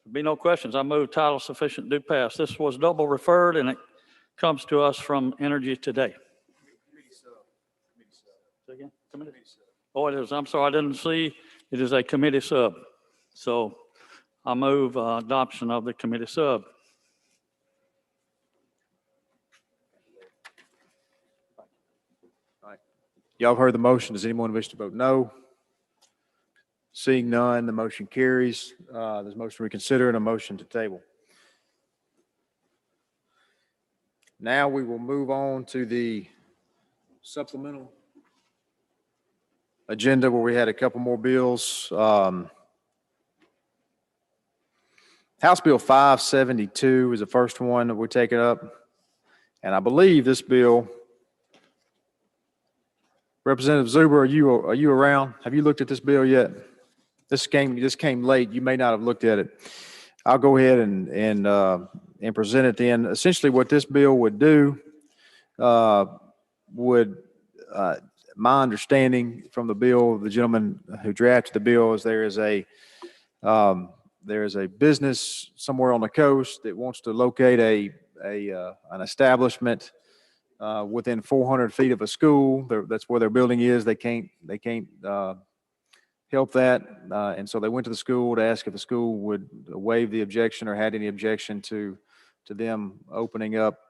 There'll be no questions. I move title sufficient, do pass. This was double referred, and it comes to us from Energy Today. Say again? Committee? Oh, it is. I'm sorry, I didn't see. It is a committee sub. So I move adoption of the committee sub. All right. Y'all have heard the motion. Does anyone wish to vote no? Seeing none, the motion carries. There's a motion to reconsider and a motion to table. Now we will move on to the supplemental agenda where we had a couple more bills. House Bill 572 is the first one that we're taking up. And I believe this bill, Representative Zuber, are you around? Have you looked at this bill yet? This came late. You may not have looked at it. I'll go ahead and present it then. Essentially what this bill would do my understanding from the bill, the gentleman who drafted the bill, is there is a business somewhere on the coast that wants to locate an establishment within 400 feet of a school. That's where their building is. They can't help that, and so they went to the school to ask if the school would waive the objection or had any objection to them opening up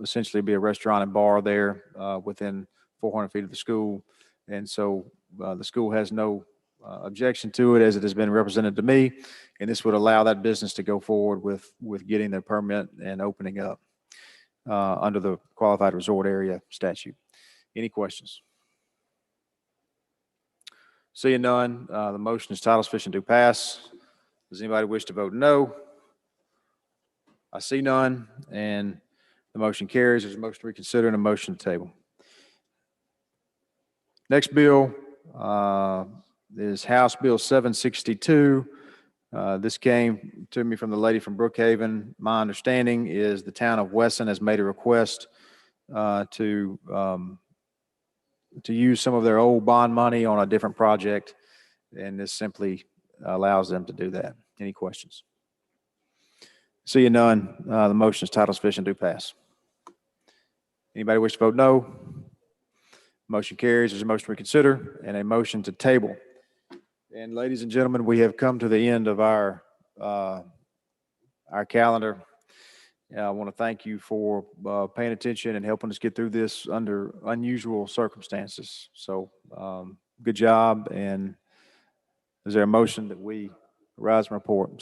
essentially be a restaurant and bar there within 400 feet of the school. And so the school has no objection to it as it has been represented to me. And this would allow that business to go forward with getting their permit and opening up under the qualified resort area statute. Any questions? Seeing none, the motion is title sufficient to pass. Does anybody wish to vote no? I see none, and the motion carries. There's a motion to reconsider and a motion to table. Next bill is House Bill 762. This came to me from the lady from Brookhaven. My understanding is the town of Wesson has made a request to use some of their old bond money on a different project, and this simply allows them to do that. Any questions? Seeing none, the motion is titled sufficient do pass. Anybody wish to vote no? Motion carries. There's a motion to reconsider and a motion to table. And ladies and gentlemen, we have come to the end of our calendar. I want to thank you for paying attention and helping us get through this under unusual circumstances. So good job. And is there a motion that we rise and report? So